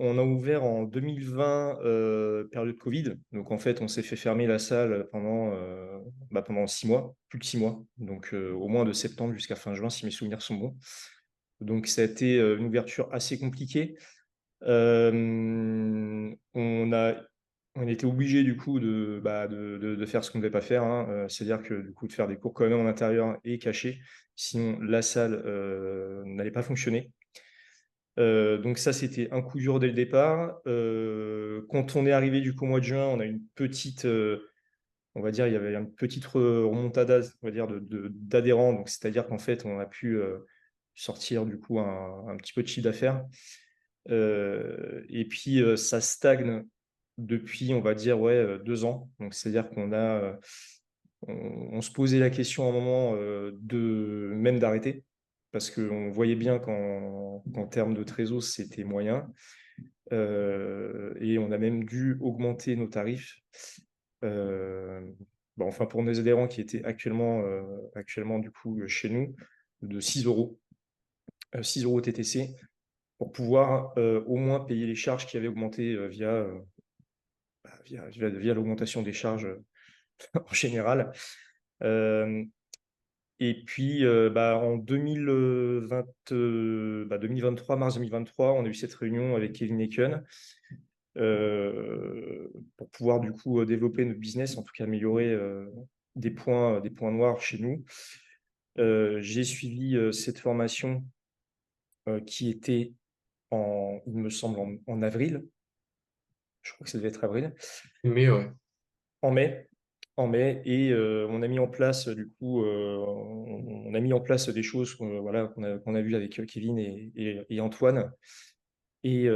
On a ouvert en 2020, période Covid. Donc, en fait, on s'est fait fermer la salle pendant 6 mois, plus de 6 mois. Donc, au moins de septembre jusqu'à fin juin, si mes souvenirs sont bons. Donc, ça a été une ouverture assez compliquée. On a, on était obligé, du coup, de faire ce qu'on ne devait pas faire, hein. C'est-à-dire que, du coup, de faire des cours quand même en intérieur et cachés. Sinon, la salle n'allait pas fonctionner. Donc ça, c'était un coup dur dès le départ. Quand on est arrivé du coup au mois de juin, on a une petite, on va dire, il y avait une petite remontada, on va dire, d'adhérents. Donc c'est-à-dire qu'en fait, on a pu sortir du coup un petit peu de chiffre d'affaires. Et puis ça stagne depuis, on va dire, ouais, 2 ans. Donc c'est-à-dire on se posait la question à un moment de même d'arrêter, parce qu'on voyait bien qu'en termes de trésor, c'était moyen. Et on a même dû augmenter nos tarifs. Euh, enfin, pour nos adhérents qui étaient actuellement du coup chez nous, de 6 euros, 6 euros TTC, pour pouvoir au moins payer les charges qui avaient augmenté via l'augmentation des charges en général. Euh, Et puis, en 2023, mars 2023, on a eu cette réunion avec Kevin Eken pour pouvoir du coup développer notre business, en tout cas améliorer des points noirs chez nous. J'ai suivi cette formation qui était il me semble, en avril. Je crois que ça devait être avril. Mais ouais. En mai. En mai. Et on a mis en place, du coup, on a mis en place des choses voilà, qu'on a vues avec Kevin et Antoine. Et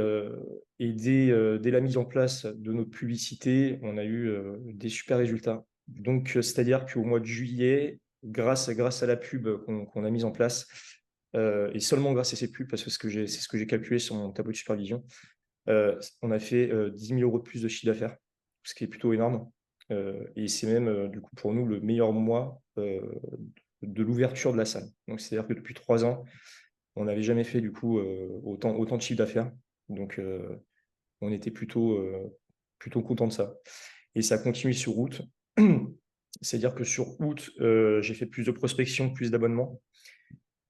dès la mise en place de notre publicité, on a eu des super résultats. Donc, c'est-à-dire qu'au mois de juillet, grâce à la pub qu'on a mise en place, et seulement grâce à ces pubs, parce que c'est ce que j'ai calculé sur mon tableau de supervision, on a fait 10 000 euros de plus de chiffre d'affaires, ce qui est plutôt énorme. Et c'est même, du coup, pour nous, le meilleur mois de l'ouverture de la salle. Donc, c'est-à-dire que depuis 3 ans, on n'avait jamais fait, du coup, autant de chiffre d'affaires. Donc, on était plutôt content de ça. Et ça continue sur août. C'est-à-dire que sur août, j'ai fait plus de prospection, plus d'abonnements.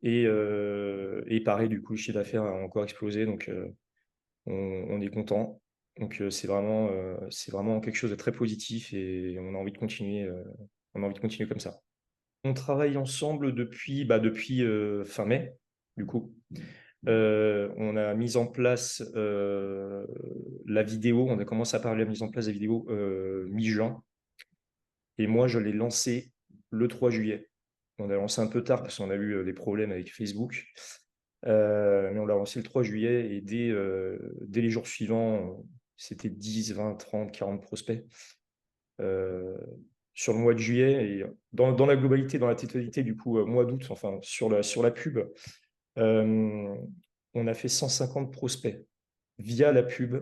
Et pareil, du coup, le chiffre d'affaires a encore explosé. Donc, on est content. Donc, c'est vraiment quelque chose de très positif et on a envie de continuer, comme ça. On travaille ensemble depuis fin mai, du coup. On a mis en place la vidéo, on a commencé à parler de la mise en place des vidéos mi-juin. Et moi, je l'ai lancé le 3 juillet. On a lancé un peu tard parce qu'on a eu des problèmes avec Facebook. Mais on l'a lancé le 3 juillet et dès les jours suivants, c'était 10, 20, 30, 40 prospects euh, sur le mois de juillet. Et dans la globalité, dans la totalité du coup, mois d'août, enfin sur la pub, euh, on a fait 150 prospects via la pub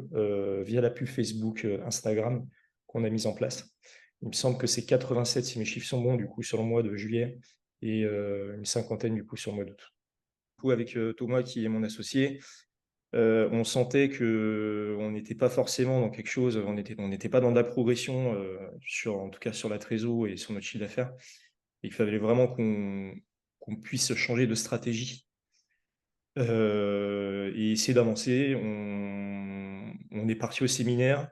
Facebook, Instagram qu'on a mise en place. Il me semble que c'est 87, si mes chiffres sont bons, du coup, sur le mois de juillet et une cinquantaine, du coup, sur le mois d'août. Du coup, avec Thomas, qui est mon associé, on sentait que on n'était pas forcément dans quelque chose, on n'était pas dans de la progression, en tout cas sur la trésor et sur notre chiffre d'affaires. Il fallait vraiment qu'on puisse changer de stratégie et essayer d'avancer. On est parti au séminaire,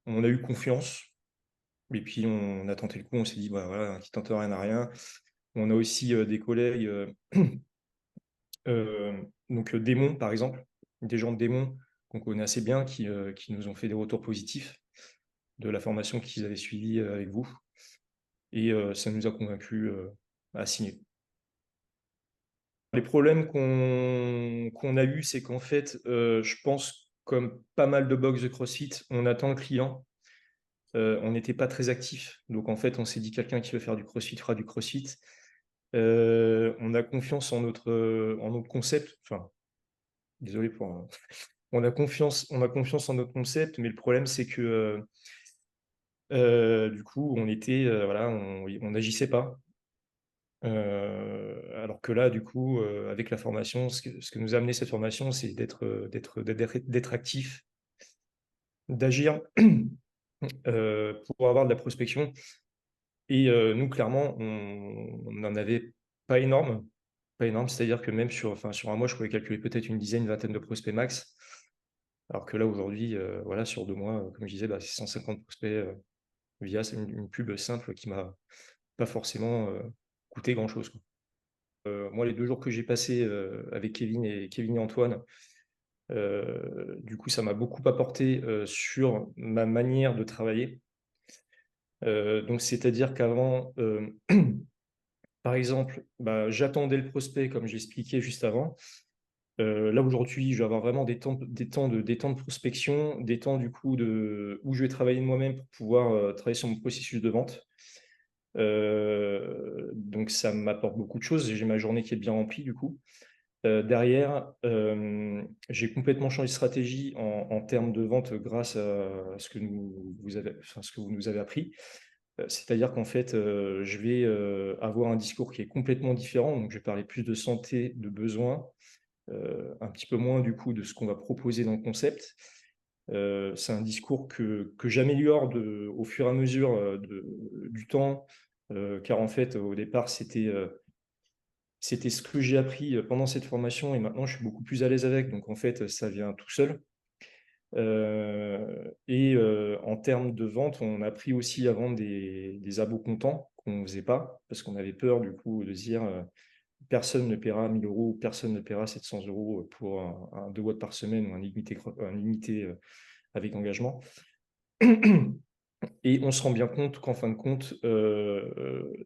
on a eu confiance, et puis on a tenté le coup, on s'est dit, bah, voilà, qui tente rien à rien. On a aussi des collègues, Démon, par exemple, des gens de Démon qu'on connaît assez bien, qui nous ont fait des retours positifs de la formation qu'ils avaient suivie avec vous. Et ça nous a convaincus à signer. Les problèmes qu'on a eus, c'est qu'en fait, je pense, comme pas mal de box de CrossFit, on attend le client. On n'était pas très actif. Donc, en fait, on s'est dit, quelqu'un qui veut faire du CrossFit fera du CrossFit. On a confiance en notre concept. Enfin, désolé pour. On a confiance en notre concept, mais le problème, c'est que du coup, voilà, on n'agissait pas. Alors que là, du coup, avec la formation, ce que nous a amené cette formation, c'est d'être actif, d'agir pour avoir de la prospection. Et nous, clairement, on n'en avait pas énorme. Pas énorme, c'est-à-dire que même sur un mois, je pouvais calculer peut-être une dizaine, une vingtaine de prospects max. Alors que là, aujourd'hui, voilà, sur 2 mois, comme je disais, bah, c'est 150 prospects via une pub simple qui m'a pas forcément coûté grand-chose, quoi. Moi, les 2 jours que j'ai passés avec Kevin et Antoine, du coup, ça m'a beaucoup apporté sur ma manière de travailler. Donc, c'est-à-dire qu'avant, par exemple, bah, j'attendais le prospect, comme j'expliquais juste avant. Là, aujourd'hui, je vais avoir vraiment des temps de prospection, des temps du coup où je vais travailler de moi-même pour pouvoir travailler sur mon processus de vente. Donc, ça m'apporte beaucoup de choses. J'ai ma journée qui est bien remplie du coup. Derrière, j'ai complètement changé de stratégie en termes de vente grâce à ce que ce que vous nous avez appris. C'est-à-dire qu'en fait, je vais avoir un discours qui est complètement différent. Donc, je vais parler plus de santé, de besoins, un petit peu moins du coup de ce qu'on va proposer dans le concept. C'est un discours que j'améliore au fur et à mesure du temps, car en fait, au départ, c'était ce que j'ai appris pendant cette formation et maintenant, je suis beaucoup plus à l'aise avec. Donc, en fait, ça vient tout seul. En termes de vente, on a appris aussi à vendre des abos comptants qu'on ne faisait pas parce qu'on avait peur du coup de se dire personne ne paiera 1000 euros, personne ne paiera 700 euros pour un 2 watts par semaine ou un limité avec engagement. Et on se rend bien compte qu'en fin de compte,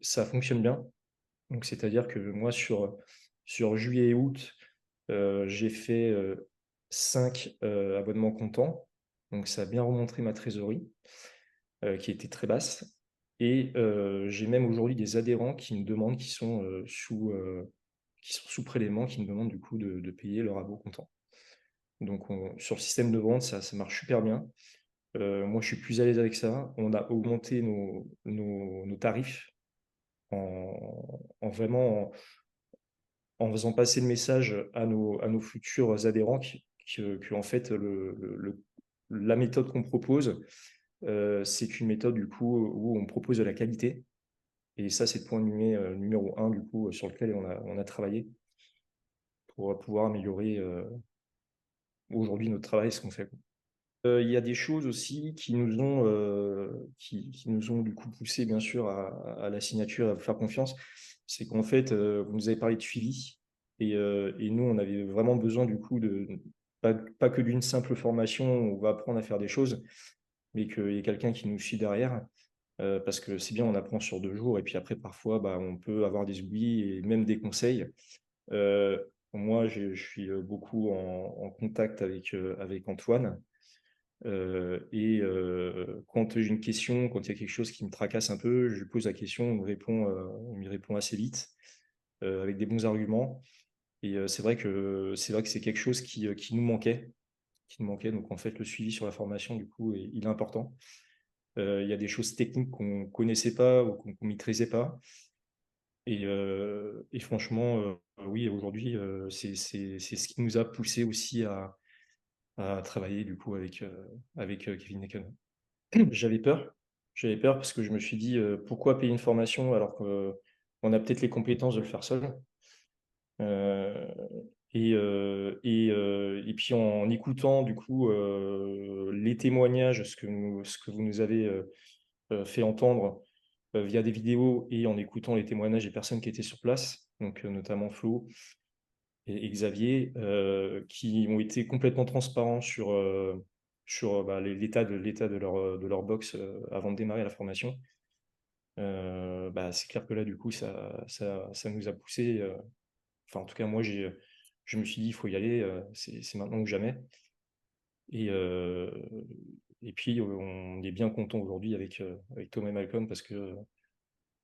ça fonctionne bien. Donc, c'est-à-dire que moi, sur juillet et août, j'ai fait 5 abonnements comptants. Donc, ça a bien remonté ma trésorerie, qui était très basse. Et j'ai même aujourd'hui des adhérents qui me demandent, qui sont sous prélèvement, qui me demandent du coup de payer leur abo comptant. Donc, sur le système de vente, ça marche super bien. Moi, je suis plus à l'aise avec ça. On a augmenté nos tarifs en vraiment en faisant passer le message à nos futurs adhérents que en fait, la méthode qu'on propose, c'est une méthode du coup où on propose de la qualité. Et ça, c'est le point numéro un du coup sur lequel on a travaillé pour pouvoir améliorer aujourd'hui notre travail, ce qu'on fait. Il y a des choses aussi qui nous ont du coup poussé bien sûr à la signature, à vous faire confiance. C'est qu'en fait, vous nous avez parlé de suivi et nous, on avait vraiment besoin du coup pas que d'une simple formation où on va apprendre à faire des choses, mais qu'il y ait quelqu'un qui nous suit derrière. Parce que c'est bien, on apprend sur 2 jours et puis après, parfois, bah, on peut avoir des oublis et même des conseils. Moi, je suis beaucoup en contact avec Antoine. Quand j'ai une question, quand il y a quelque chose qui me tracasse un peu, je lui pose la question, il me répond assez vite, avec des bons arguments. Et c'est vrai que c'est quelque chose qui nous manquait. Donc en fait, le suivi sur la formation, du coup, il est important. Il y a des choses techniques qu'on connaissait pas ou qu'on maîtrisait pas. Et franchement, oui, aujourd'hui, c'est ce qui nous a poussé aussi à travailler du coup avec Kevin Necon. J'avais peur. J'avais peur parce que je me suis dit, pourquoi payer une formation alors qu'on a peut-être les compétences de le faire seul. Et puis en écoutant du coup les témoignages, ce que vous nous avez fait entendre via des vidéos et en écoutant les témoignages des personnes qui étaient sur place, donc notamment Flo et Xavier, qui ont été complètement transparents sur bah, l'état de leur box avant de démarrer la formation. Bah, c'est clair que là, du coup, ça nous a poussé. Enfin, en tout cas, moi, je me suis dit, il faut y aller, c'est maintenant ou jamais. Et, euh, et puis, on est bien content aujourd'hui avec Thomas et Malcolm parce que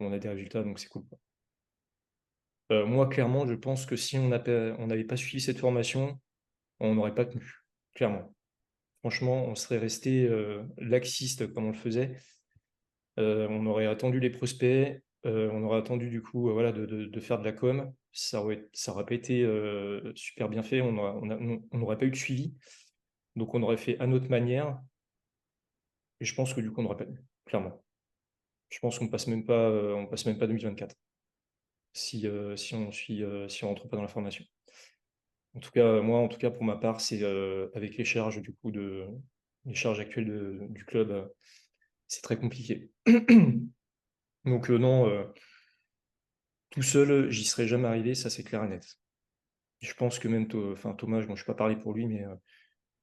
on a des résultats, donc c'est cool. Moi, clairement, je pense que si on n'avait pas suivi cette formation, on n'aurait pas tenu, clairement. Franchement, on serait resté laxiste comme on le faisait. On aurait attendu les prospects, On aurait attendu du coup, voilà, de faire de la com. Ça aurait pas été, super bien fait. On n'aurait pas eu de suivi, donc on aurait fait à notre manière et je pense que du coup on n'aurait pas eu, clairement. Je pense on passe même pas 2024 si on rentre pas dans la formation. En tout cas, moi, en tout cas, pour ma part, c'est, avec les charges du coup de les charges actuelles du club, c'est très compliqué. Donc, non, tout seul, j'y serais jamais arrivé, ça c'est clair et net. Je pense que même Thomas, bon, je ne vais pas parler pour lui, mais,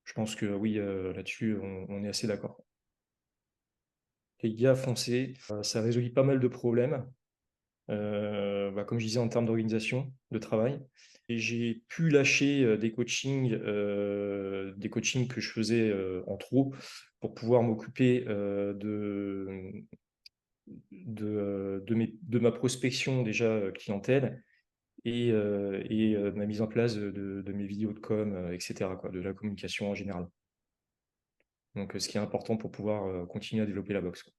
je pense que oui, là-dessus, on est assez d'accord. Les gars, foncez, ça résout pas mal de problèmes, bah, comme je disais en termes d'organisation, de travail. Et j'ai pu lâcher, des coachings que je faisais, en trop pour pouvoir m'occuper, de ma prospection déjà, clientèle et de ma mise en place de mes vidéos de com, et cetera quoi, de la communication en général. Donc, ce qui est important pour pouvoir, continuer à développer la boxe, quoi.